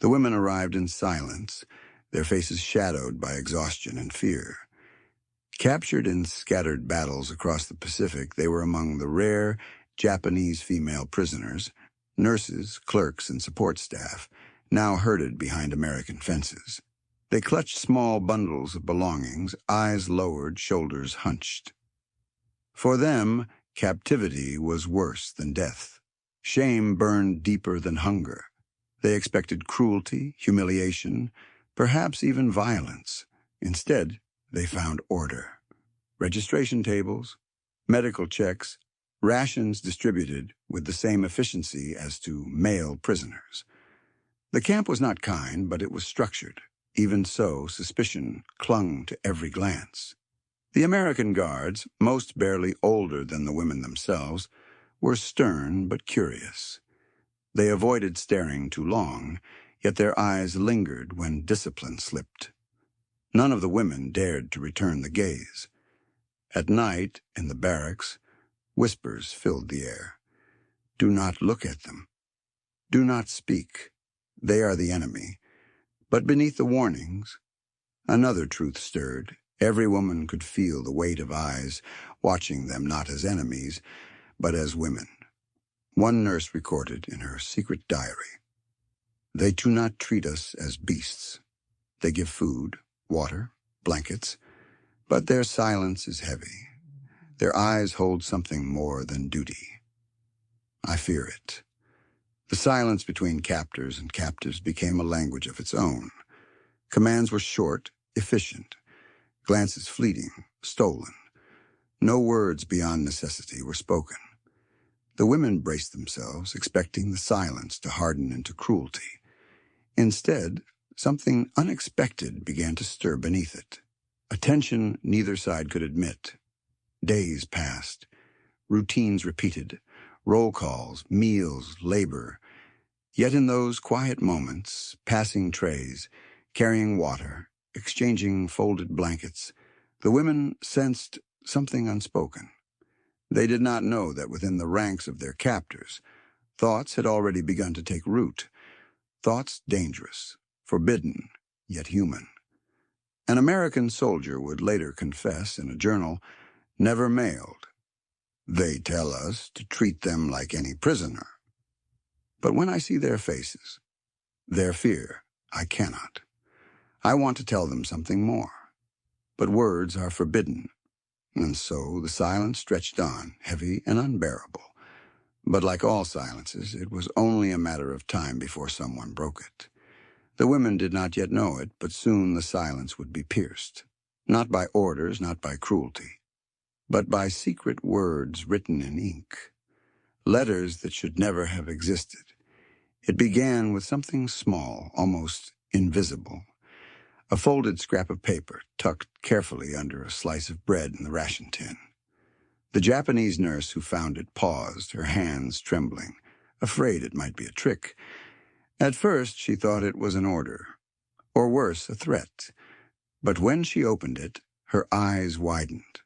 The women arrived in silence, their faces shadowed by exhaustion and fear. Captured in scattered battles across the Pacific, they were among the rare Japanese female prisoners, nurses, clerks, and support staff, now herded behind American fences. They clutched small bundles of belongings, eyes lowered, shoulders hunched. For them, captivity was worse than death. Shame burned deeper than hunger. They expected cruelty, humiliation, perhaps even violence. Instead, they found order. Registration tables, medical checks, rations distributed with the same efficiency as to male prisoners. The camp was not kind, but it was structured. Even so, suspicion clung to every glance. The American guards, most barely older than the women themselves, were stern but curious. They avoided staring too long, yet their eyes lingered when discipline slipped. None of the women dared to return the gaze. At night, in the barracks, whispers filled the air. Do not look at them. Do not speak. They are the enemy. But beneath the warnings, another truth stirred. Every woman could feel the weight of eyes, watching them not as enemies, but as women. One nurse recorded in her secret diary, "They do not treat us as beasts. They give food, water, blankets, but their silence is heavy. Their eyes hold something more than duty. I fear it." The silence between captors and captives became a language of its own. Commands were short, efficient, glances fleeting, stolen. No words beyond necessity were spoken. The women braced themselves, expecting the silence to harden into cruelty. Instead, something unexpected began to stir beneath it. A tension neither side could admit. Days passed. Routines repeated. Roll calls, meals, labor. Yet in those quiet moments, passing trays, carrying water, exchanging folded blankets, the women sensed something unspoken. They did not know that within the ranks of their captors, thoughts had already begun to take root. Thoughts dangerous, forbidden, yet human. An American soldier would later confess in a journal, never mailed. They tell us to treat them like any prisoner. But when I see their faces, their fear, I cannot. I want to tell them something more. But words are forbidden. And so the silence stretched on, heavy and unbearable. But like all silences, it was only a matter of time before someone broke it. The women did not yet know it, but soon the silence would be pierced. Not by orders, not by cruelty, but by secret words written in ink. Letters that should never have existed. It began with something small, almost invisible. A folded scrap of paper tucked carefully under a slice of bread in the ration tin. The Japanese nurse who found it paused, her hands trembling, afraid it might be a trick. At first she thought it was an order, or worse, a threat. But when she opened it, her eyes widened.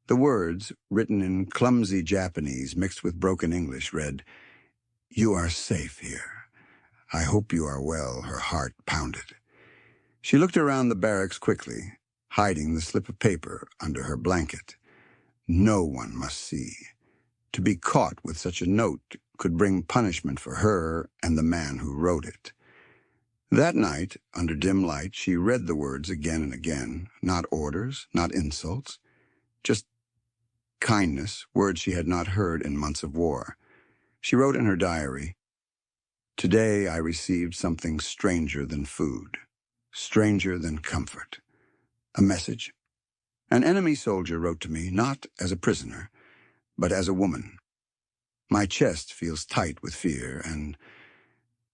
The words, written in clumsy Japanese mixed with broken English, read, "You are safe here. I hope you are well." Her heart pounded. She looked around the barracks quickly, hiding the slip of paper under her blanket. No one must see. To be caught with such a note could bring punishment for her and the man who wrote it. That night, under dim light, she read the words again and again, not orders, not insults, just kindness, words she had not heard in months of war. She wrote in her diary, "Today I received something stranger than food, stranger than comfort. A message. An enemy soldier wrote to me, not as a prisoner, but as a woman. My chest feels tight with fear and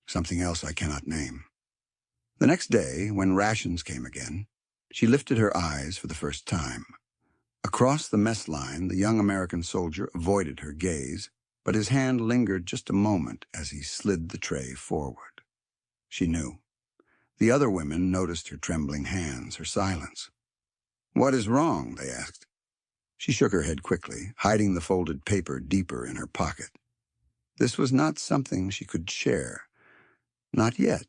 something else I cannot name." The next day, when rations came again, she lifted her eyes for the first time. Across the mess line, the young American soldier avoided her gaze, but his hand lingered just a moment as he slid the tray forward. She knew. The other women noticed her trembling hands, her silence. "What is wrong?" they asked. She shook her head quickly, hiding the folded paper deeper in her pocket. This was not something she could share. Not yet.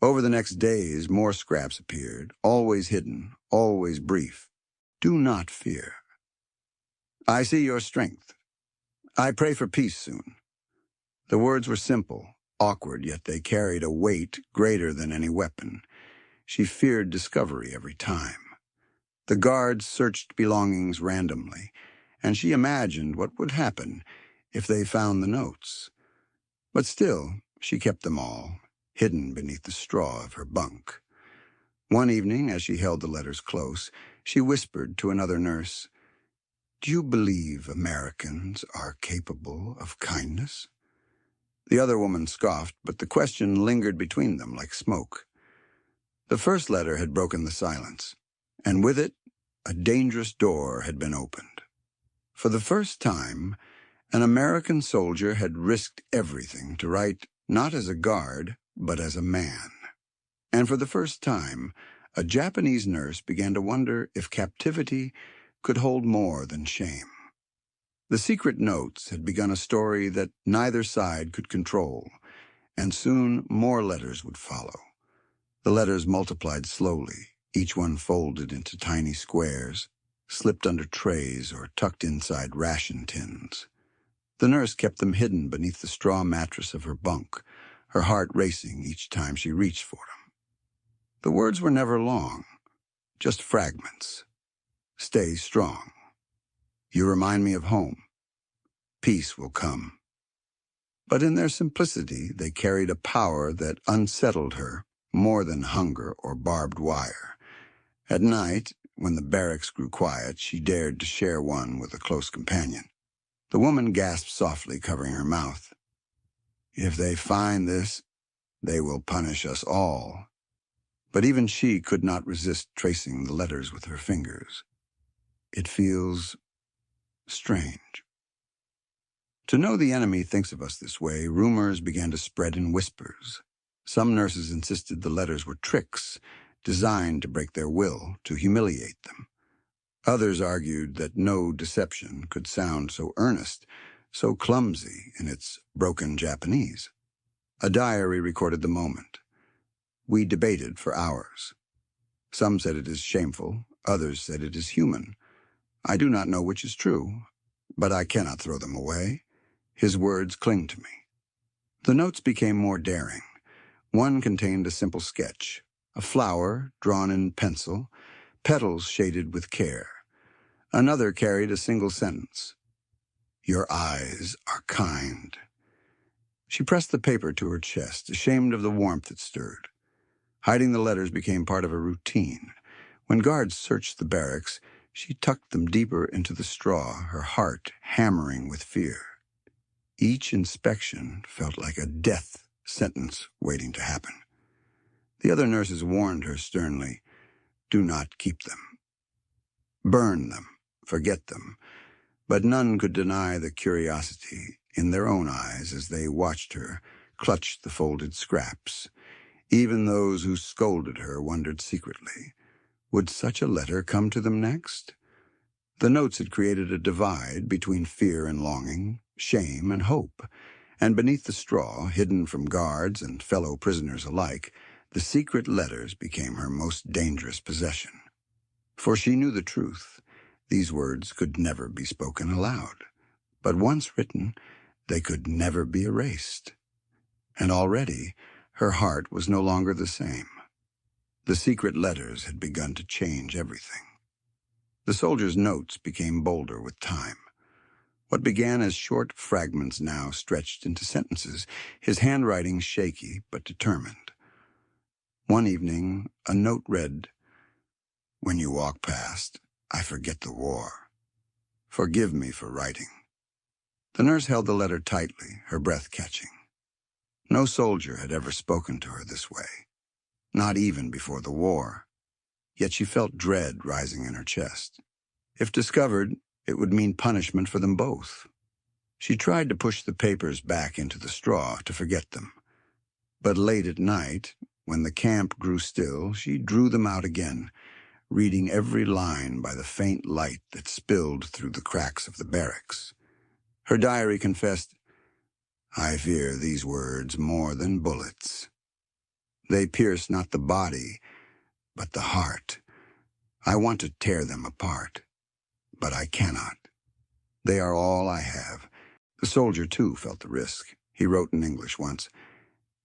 Over the next days, more scraps appeared, always hidden, always brief. Do not fear. I see your strength. I pray for peace soon. The words were simple, awkward, yet they carried a weight greater than any weapon. She feared discovery every time. The guards searched belongings randomly, and she imagined what would happen if they found the notes. But still, she kept them all, hidden beneath the straw of her bunk. One evening, as she held the letters close, she whispered to another nurse, "Do you believe Americans are capable of kindness?" The other woman scoffed, but the question lingered between them like smoke. The first letter had broken the silence, and with it, a dangerous door had been opened. For the first time, an American soldier had risked everything to write not as a guard, but as a man. And for the first time, a Japanese nurse began to wonder if captivity could hold more than shame. The secret notes had begun a story that neither side could control, and soon more letters would follow. The letters multiplied slowly, each one folded into tiny squares, slipped under trays or tucked inside ration tins. The nurse kept them hidden beneath the straw mattress of her bunk, her heart racing each time she reached for them. The words were never long, just fragments. Stay strong. You remind me of home. Peace will come. But in their simplicity, they carried a power that unsettled her more than hunger or barbed wire. At night, when the barracks grew quiet, she dared to share one with a close companion. The woman gasped softly, covering her mouth. "If they find this, they will punish us all." But even she could not resist tracing the letters with her fingers. It feels strange. To know the enemy thinks of us this way, rumors began to spread in whispers. Some nurses insisted the letters were tricks, designed to break their will, to humiliate them. Others argued that no deception could sound so earnest, so clumsy in its broken Japanese. A diary recorded the moment. We debated for hours. Some said it is shameful, others said it is human. I do not know which is true, but I cannot throw them away. His words cling to me. The notes became more daring. One contained a simple sketch, a flower drawn in pencil, petals shaded with care. Another carried a single sentence. Your eyes are kind. She pressed the paper to her chest, ashamed of the warmth it stirred. Hiding the letters became part of a routine. When guards searched the barracks, she tucked them deeper into the straw, her heart hammering with fear. Each inspection felt like a death sentence waiting to happen. The other nurses warned her sternly, "Do not keep them. Burn them, forget them." But none could deny the curiosity in their own eyes as they watched her clutch the folded scraps. Even those who scolded her wondered secretly, would such a letter come to them next? The notes had created a divide between fear and longing, shame and hope, and beneath the straw, hidden from guards and fellow prisoners alike, the secret letters became her most dangerous possession. For she knew the truth. These words could never be spoken aloud, but once written, they could never be erased. And already, her heart was no longer the same. The secret letters had begun to change everything. The soldier's notes became bolder with time. What began as short fragments now stretched into sentences, his handwriting shaky but determined. One evening, a note read, "When you walk past, I forget the war. Forgive me for writing." The nurse held the letter tightly, her breath catching. No soldier had ever spoken to her this way, not even before the war. Yet she felt dread rising in her chest. If discovered, it would mean punishment for them both. She tried to push the papers back into the straw to forget them. But late at night, when the camp grew still, she drew them out again, reading every line by the faint light that spilled through the cracks of the barracks. Her diary confessed, "I fear these words more than bullets." They pierce not the body, but the heart. I want to tear them apart, but I cannot. They are all I have. The soldier, too, felt the risk. He wrote in English once,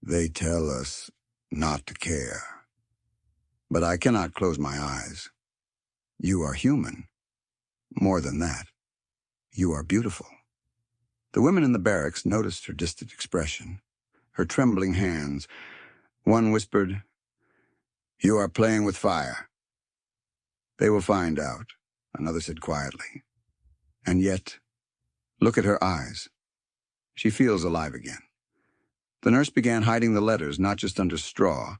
"They tell us not to care. But I cannot close my eyes. You are human. More than that, you are beautiful." The women in the barracks noticed her distant expression, her trembling hands. One whispered, "You are playing with fire." "They will find out," another said quietly. "And yet, look at her eyes. She feels alive again." The nurse began hiding the letters not just under straw,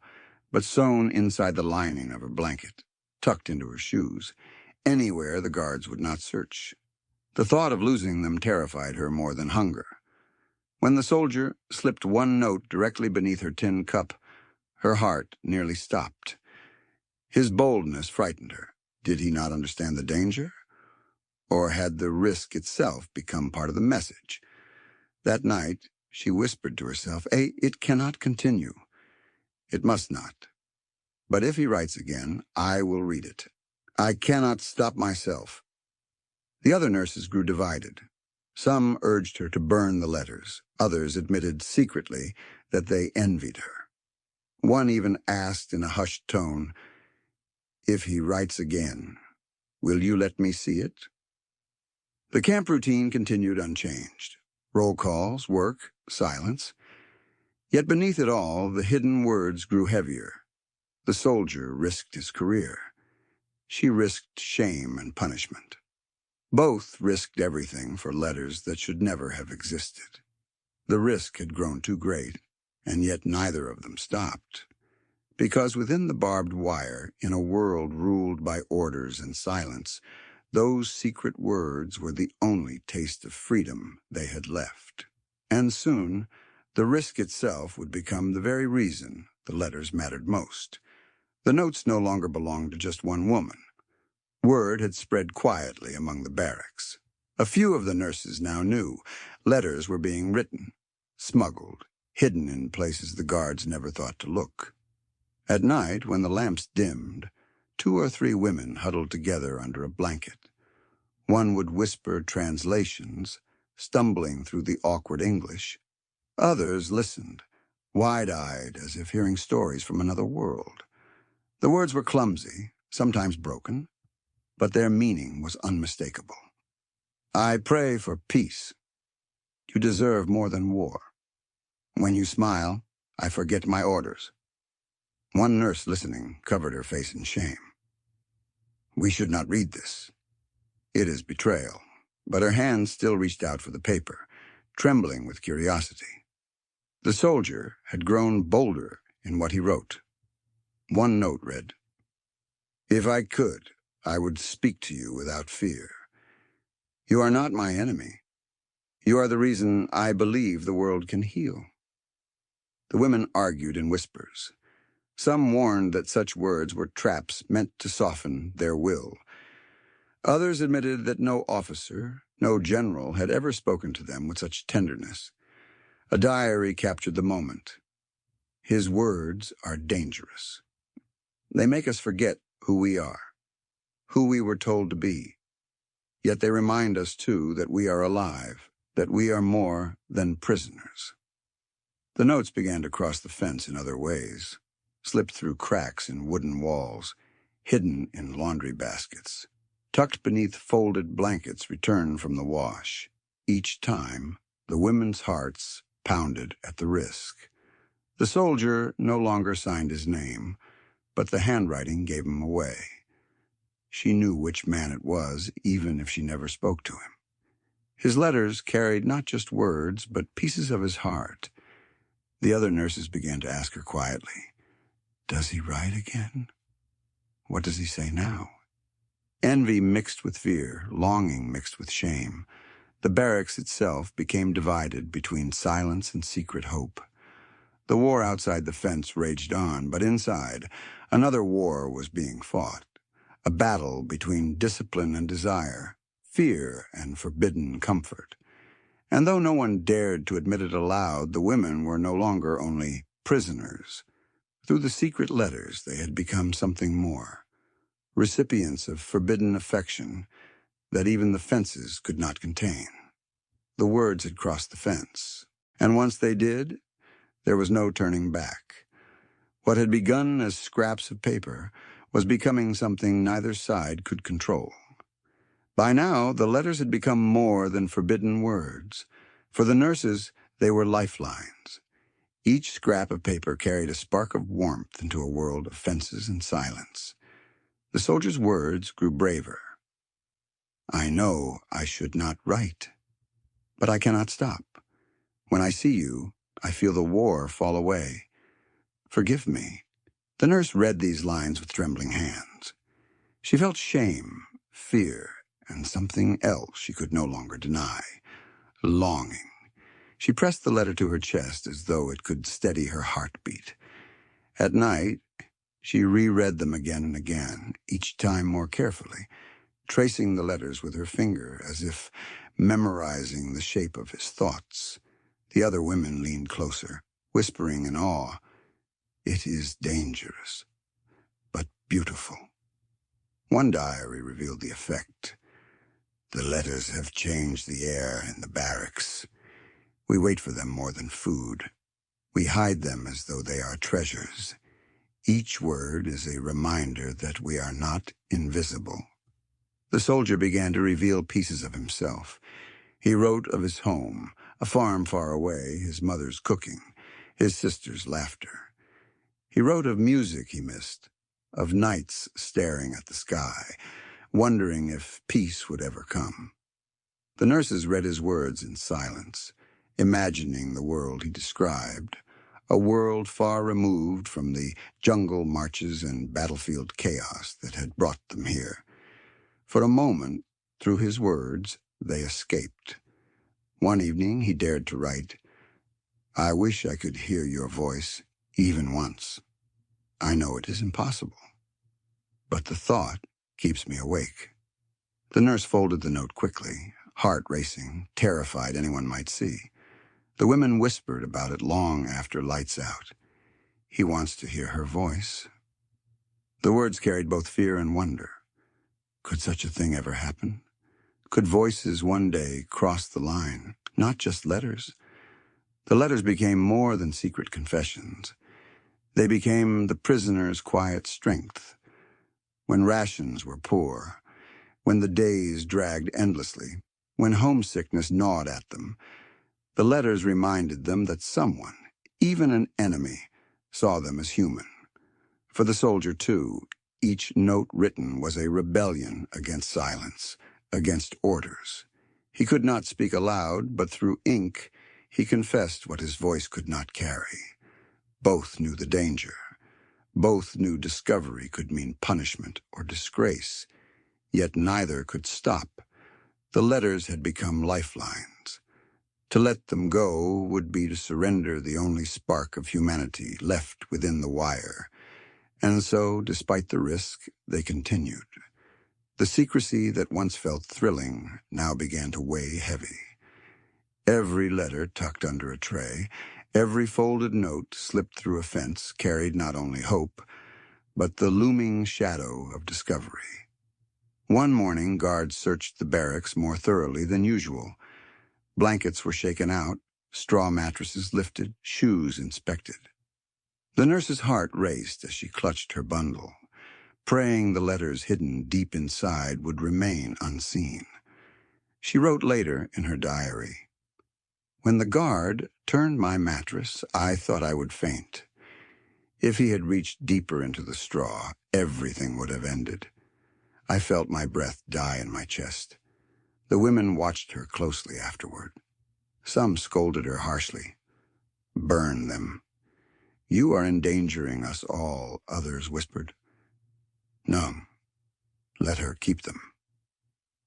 but sewn inside the lining of her blanket, tucked into her shoes, anywhere the guards would not search. The thought of losing them terrified her more than hunger. When the soldier slipped one note directly beneath her tin cup, her heart nearly stopped. His boldness frightened her. Did he not understand the danger? Or had the risk itself become part of the message? That night, she whispered to herself, "It cannot continue. It must not. But if he writes again, I will read it. I cannot stop myself." The other nurses grew divided. Some urged her to burn the letters. Others admitted secretly that they envied her. One even asked in a hushed tone, "If he writes again, will you let me see it?" The camp routine continued unchanged. Roll calls, work, silence. Yet beneath it all, the hidden words grew heavier. The soldier risked his career. She risked shame and punishment. Both risked everything for letters that should never have existed. The risk had grown too great, and yet neither of them stopped. Because within the barbed wire, in a world ruled by orders and silence, those secret words were the only taste of freedom they had left. And soon, the risk itself would become the very reason the letters mattered most. The notes no longer belonged to just one woman. Word had spread quietly among the barracks. A few of the nurses now knew. Letters were being written, smuggled, hidden in places the guards never thought to look. At night, when the lamps dimmed, 2 or 3 women huddled together under a blanket. One would whisper translations, stumbling through the awkward English. Others listened, wide-eyed, as if hearing stories from another world. The words were clumsy, sometimes broken, but their meaning was unmistakable. "I pray for peace. You deserve more than war. When you smile, I forget my orders." One nurse listening covered her face in shame. "We should not read this. It is betrayal." But her hands still reached out for the paper, trembling with curiosity. The soldier had grown bolder in what he wrote. One note read, "If I could, I would speak to you without fear. You are not my enemy. You are the reason I believe the world can heal." The women argued in whispers. Some warned that such words were traps meant to soften their will. Others admitted that no officer, no general had ever spoken to them with such tenderness. A diary captured the moment. "His words are dangerous. They make us forget who we are, who we were told to be. Yet they remind us, too, that we are alive, that we are more than prisoners." The notes began to cross the fence in other ways, slipped through cracks in wooden walls, hidden in laundry baskets, tucked beneath folded blankets returned from the wash. Each time, the women's hearts pounded at the risk. The soldier no longer signed his name, but the handwriting gave him away. She knew which man it was, even if she never spoke to him. His letters carried not just words, but pieces of his heart. The other nurses began to ask her quietly, "Does he write again? What does he say now?" Envy mixed with fear, longing mixed with shame. The barracks itself became divided between silence and secret hope. The war outside the fence raged on, but inside, another war was being fought. A battle between discipline and desire, fear and forbidden comfort. And though no one dared to admit it aloud, the women were no longer only prisoners. Through the secret letters, they had become something more, recipients of forbidden affection that even the fences could not contain. The words had crossed the fence, and once they did, there was no turning back. What had begun as scraps of paper was becoming something neither side could control. By now, the letters had become more than forbidden words. For the nurses, they were lifelines. Each scrap of paper carried a spark of warmth into a world of fences and silence. The soldiers' words grew braver. I know I should not write, but I cannot stop. When I see you, I feel the war fall away. Forgive me. The nurse read these lines with trembling hands. She felt shame, fear, and something else she could no longer deny. Longing. She pressed the letter to her chest as though it could steady her heartbeat. At night, she reread them again and again, each time more carefully, tracing the letters with her finger as if memorizing the shape of his thoughts. The other women leaned closer, whispering in awe, "It is dangerous, but beautiful." One diary revealed the effect. The letters have changed the air in the barracks. We wait for them more than food. We hide them as though they are treasures. Each word is a reminder that we are not invisible. The soldier began to reveal pieces of himself. He wrote of his home, a farm far away, his mother's cooking, his sister's laughter. He wrote of music he missed, of nights staring at the sky, wondering if peace would ever come. The nurses read his words in silence, imagining the world he described, a world far removed from the jungle marches and battlefield chaos that had brought them here. For a moment, through his words, they escaped. One evening he dared to write, "I wish I could hear your voice, even once. I know it is impossible, but the thought keeps me awake." The nurse folded the note quickly, heart racing, terrified anyone might see. The women whispered about it long after lights out. He wants to hear her voice. The words carried both fear and wonder. Could such a thing ever happen? Could voices one day cross the line, not just letters? The letters became more than secret confessions. They became the prisoner's quiet strength. When rations were poor, when the days dragged endlessly, when homesickness gnawed at them, the letters reminded them that someone, even an enemy, saw them as human. For the soldier, too, each note written was a rebellion against silence, against orders. He could not speak aloud, but through ink he confessed what his voice could not carry. Both knew the danger. Both knew discovery could mean punishment or disgrace. Yet neither could stop. The letters had become lifelines. To let them go would be to surrender the only spark of humanity left within the wire. And so, despite the risk, they continued. The secrecy that once felt thrilling now began to weigh heavy. Every letter tucked under a tray, every folded note slipped through a fence carried not only hope, but the looming shadow of discovery. One morning, guards searched the barracks more thoroughly than usual. Blankets were shaken out, straw mattresses lifted, shoes inspected. The nurse's heart raced as she clutched her bundle, praying the letters hidden deep inside would remain unseen. She wrote later in her diary, "When the guard turned my mattress, I thought I would faint. If he had reached deeper into the straw, everything would have ended. I felt my breath die in my chest." The women watched her closely afterward. Some scolded her harshly. "Burn them." "You are endangering us all," others whispered. "No, let her keep them."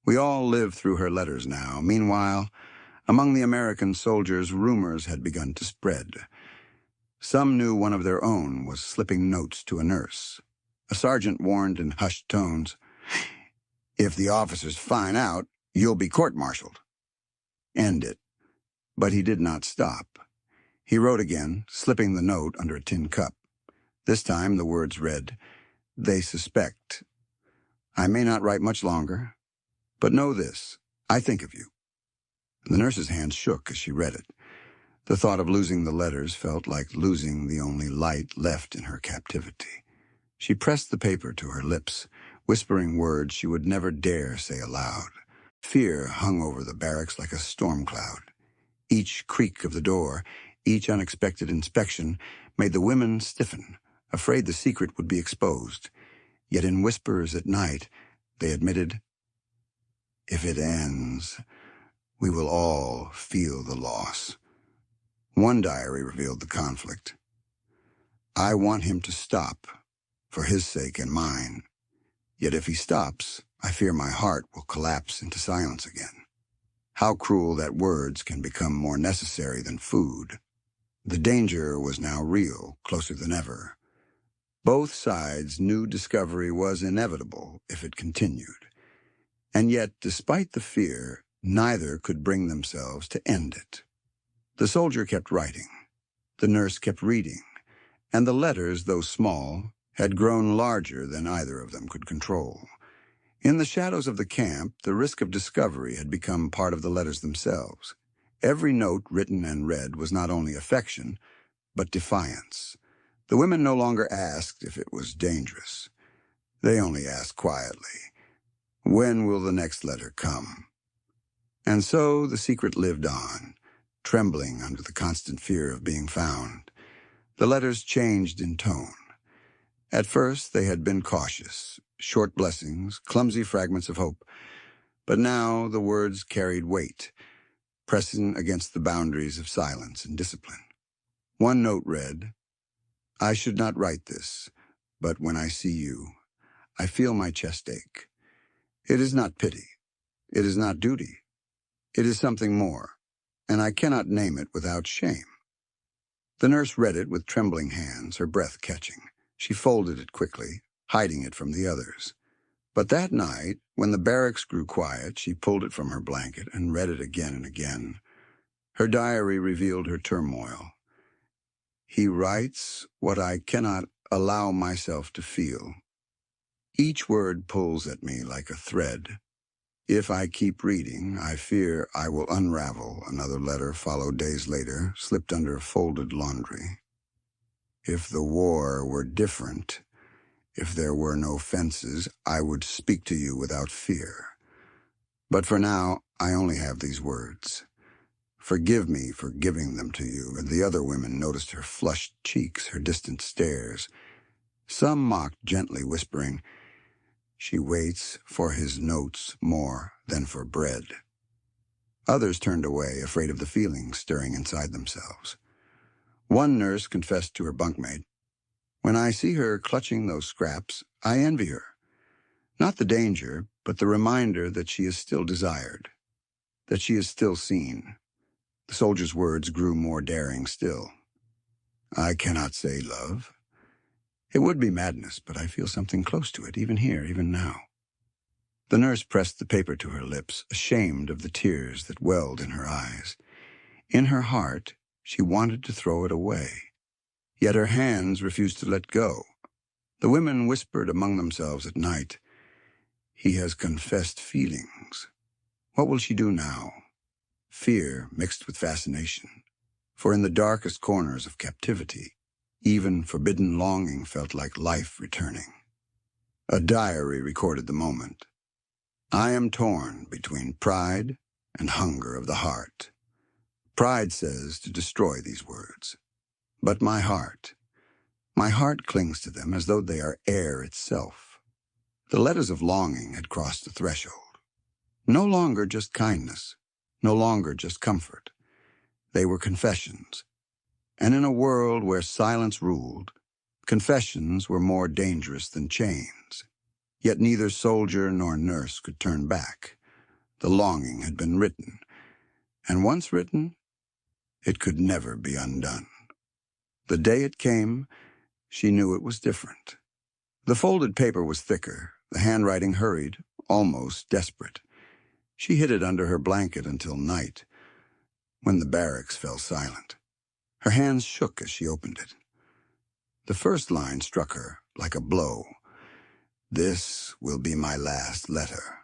We all lived through her letters now. Meanwhile, among the American soldiers, rumors had begun to spread. Some knew one of their own was slipping notes to a nurse. A sergeant warned in hushed tones, "If the officers find out, you'll be court-martialed." End it. But he did not stop. He wrote again, slipping the note under a tin cup. This time the words read, "They suspect. I may not write much longer, but know this, I think of you." The nurse's hand shook as she read it. The thought of losing the letters felt like losing the only light left in her captivity. She pressed the paper to her lips, whispering words she would never dare say aloud. Fear hung over the barracks like a storm cloud. Each creak of the door, each unexpected inspection, made the women stiffen, afraid the secret would be exposed. Yet in whispers at night, they admitted, "If it ends, we will all feel the loss." One diary revealed the conflict. "I want him to stop, for his sake and mine. Yet if he stops, I fear my heart will collapse into silence again." How cruel that words can become more necessary than food. The danger was now real, closer than ever. Both sides knew discovery was inevitable if it continued. And yet, despite the fear, neither could bring themselves to end it. The soldier kept writing. The nurse kept reading. And the letters, though small, had grown larger than either of them could control. In the shadows of the camp, the risk of discovery had become part of the letters themselves. Every note written and read was not only affection, but defiance. The women no longer asked if it was dangerous. They only asked quietly, "When will the next letter come?" And so the secret lived on, trembling under the constant fear of being found. The letters changed in tone. At first they had been cautious, short blessings, clumsy fragments of hope. But now the words carried weight, pressing against the boundaries of silence and discipline. One note read, "I should not write this, but when I see you, I feel my chest ache. It is not pity. It is not duty. It is something more, and I cannot name it without shame." The nurse read it with trembling hands, her breath catching. She folded it quickly, hiding it from the others. But that night, when the barracks grew quiet, she pulled it from her blanket and read it again and again. Her diary revealed her turmoil. "He writes what I cannot allow myself to feel. Each word pulls at me like a thread. If I keep reading, I fear I will unravel." Another letter followed days later, slipped under folded laundry. "If the war were different, if there were no fences, I would speak to you without fear. But for now, I only have these words. Forgive me for giving them to you." And the other women noticed her flushed cheeks, her distant stares. Some mocked gently, whispering, "She waits for his notes more than for bread." Others turned away, afraid of the feelings stirring inside themselves. One nurse confessed to her bunkmate, "When I see her clutching those scraps, I envy her. Not the danger, but the reminder that she is still desired, that she is still seen." The soldier's words grew more daring still. "I cannot say love. It would be madness, but I feel something close to it, even here, even now." The nurse pressed the paper to her lips, ashamed of the tears that welled in her eyes. In her heart, she wanted to throw it away. Yet her hands refused to let go. The women whispered among themselves at night, "He has confessed feelings. What will she do now?" Fear mixed with fascination. For in the darkest corners of captivity, even forbidden longing felt like life returning. A diary recorded the moment. "I am torn between pride and hunger of the heart. Pride says to destroy these words. But my heart clings to them as though they are air itself." The letters of longing had crossed the threshold. No longer just kindness, no longer just comfort. They were confessions. And in a world where silence ruled, confessions were more dangerous than chains. Yet neither soldier nor nurse could turn back. The longing had been written, and once written, it could never be undone. The day it came, she knew it was different. The folded paper was thicker, the handwriting hurried, almost desperate. She hid it under her blanket until night, when the barracks fell silent. Her hands shook as she opened it. The first line struck her like a blow. "This will be my last letter."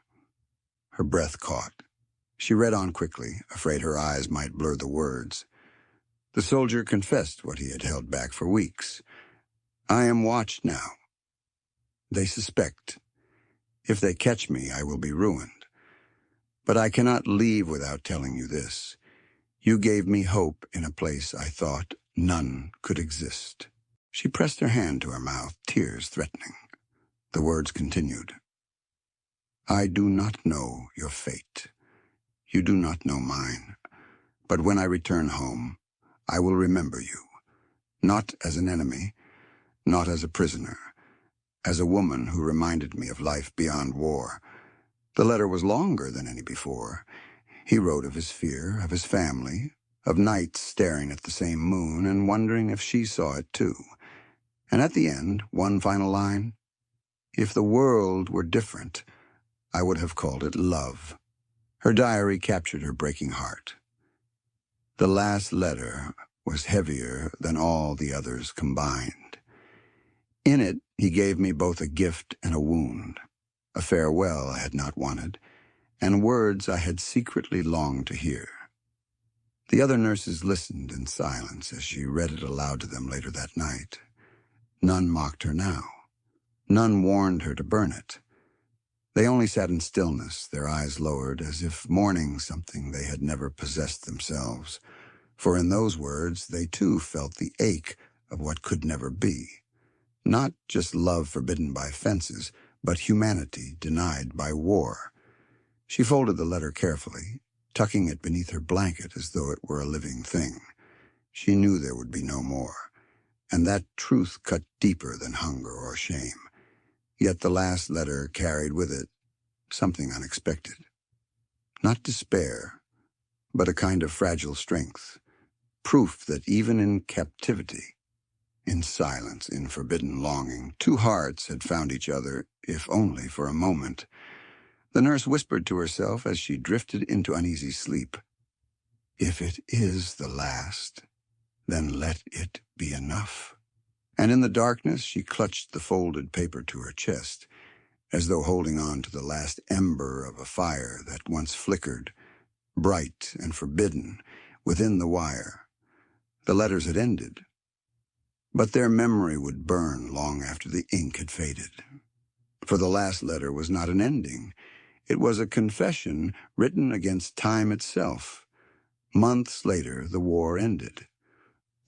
Her breath caught. She read on quickly, afraid her eyes might blur the words. The soldier confessed what he had held back for weeks. "I am watched now. They suspect. If they catch me, I will be ruined. But I cannot leave without telling you this. You gave me hope in a place I thought none could exist." She pressed her hand to her mouth, tears threatening. The words continued. "I do not know your fate. You do not know mine. But when I return home, I will remember you. Not as an enemy, not as a prisoner, as a woman who reminded me of life beyond war." The letter was longer than any before. He wrote of his fear, of his family, of nights staring at the same moon and wondering if she saw it too. And at the end, one final line, "If the world were different, I would have called it love." Her diary captured her breaking heart. The last letter was heavier than all the others combined. In it, he gave me both a gift and a wound, a farewell I had not wanted, and words I had secretly longed to hear. The other nurses listened in silence as she read it aloud to them later that night. None mocked her now. None warned her to burn it. They only sat in stillness, their eyes lowered, as if mourning something they had never possessed themselves. For in those words, they too felt the ache of what could never be. Not just love forbidden by fences, but humanity denied by war. She folded the letter carefully, tucking it beneath her blanket as though it were a living thing. She knew there would be no more, and that truth cut deeper than hunger or shame. Yet the last letter carried with it something unexpected. Not despair, but a kind of fragile strength, proof that even in captivity, in silence, in forbidden longing, two hearts had found each other, if only for a moment. The nurse whispered to herself as she drifted into uneasy sleep, "If it is the last, then let it be enough." And in the darkness, she clutched the folded paper to her chest, as though holding on to the last ember of a fire that once flickered, bright and forbidden, within the wire. The letters had ended, but their memory would burn long after the ink had faded. For the last letter was not an ending. It was a confession written against time itself. Months later, the war ended.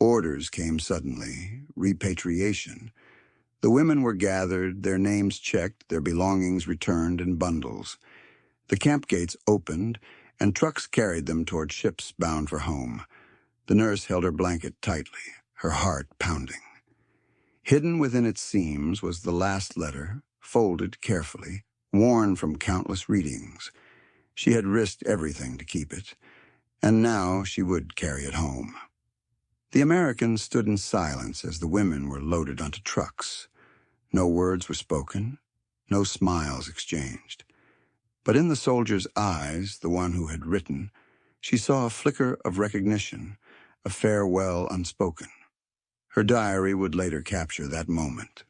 Orders came suddenly, repatriation. The women were gathered, their names checked, their belongings returned in bundles. The camp gates opened, and trucks carried them toward ships bound for home. The nurse held her blanket tightly, her heart pounding. Hidden within its seams was the last letter, folded carefully, worn from countless readings. She had risked everything to keep it, and now she would carry it home. The Americans stood in silence as the women were loaded onto trucks. No words were spoken, no smiles exchanged. But in the soldier's eyes, the one who had written, she saw a flicker of recognition, a farewell unspoken. Her diary would later capture that moment.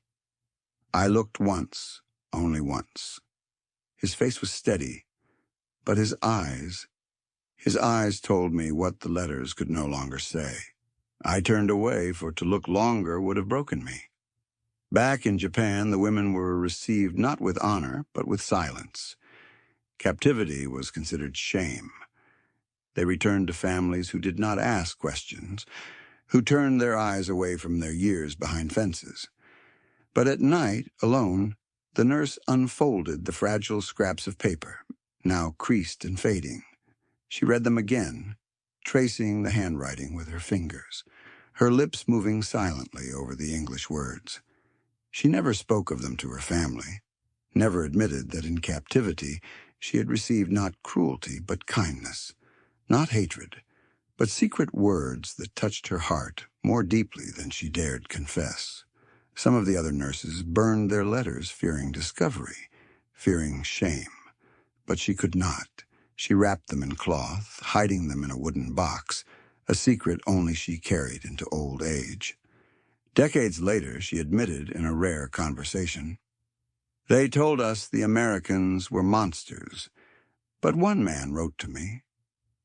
"I looked once, only once." His face was steady, but his eyes told me what the letters could no longer say. I turned away, for to look longer would have broken me. Back in Japan, the women were received not with honor, but with silence. Captivity was considered shame. They returned to families who did not ask questions, who turned their eyes away from their years behind fences. But at night, alone, the nurse unfolded the fragile scraps of paper, now creased and fading. She read them again, tracing the handwriting with her fingers, her lips moving silently over the English words. She never spoke of them to her family, never admitted that in captivity she had received not cruelty but kindness, not hatred, but secret words that touched her heart more deeply than she dared confess. Some of the other nurses burned their letters, fearing discovery, fearing shame. But she could not. She wrapped them in cloth, hiding them in a wooden box, a secret only she carried into old age. Decades later, she admitted in a rare conversation, "They told us the Americans were monsters, but one man wrote to me.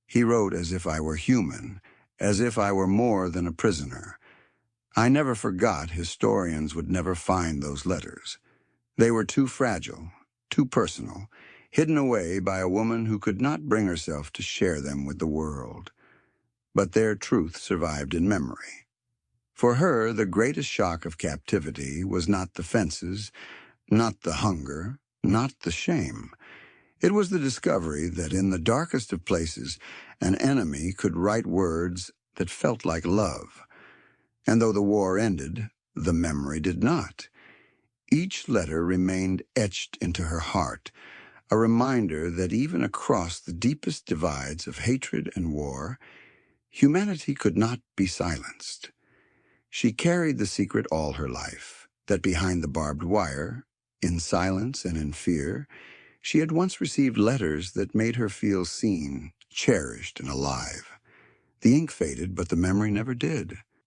He wrote as if I were human, as if I were more than a prisoner. I never forgot historians would never find those letters. They were too fragile, too personal, hidden away by a woman who could not bring herself to share them with the world. But their truth survived in memory. For her, the greatest shock of captivity was not the fences, not the hunger, not the shame. It was the discovery that in the darkest of places, an enemy could write words that felt like love. And though the war ended, the memory did not. Each letter remained etched into her heart, a reminder that even across the deepest divides of hatred and war, humanity could not be silenced. She carried the secret all her life, that behind the barbed wire, in silence and in fear, she had once received letters that made her feel seen, cherished, and alive. The ink faded, but the memory never did.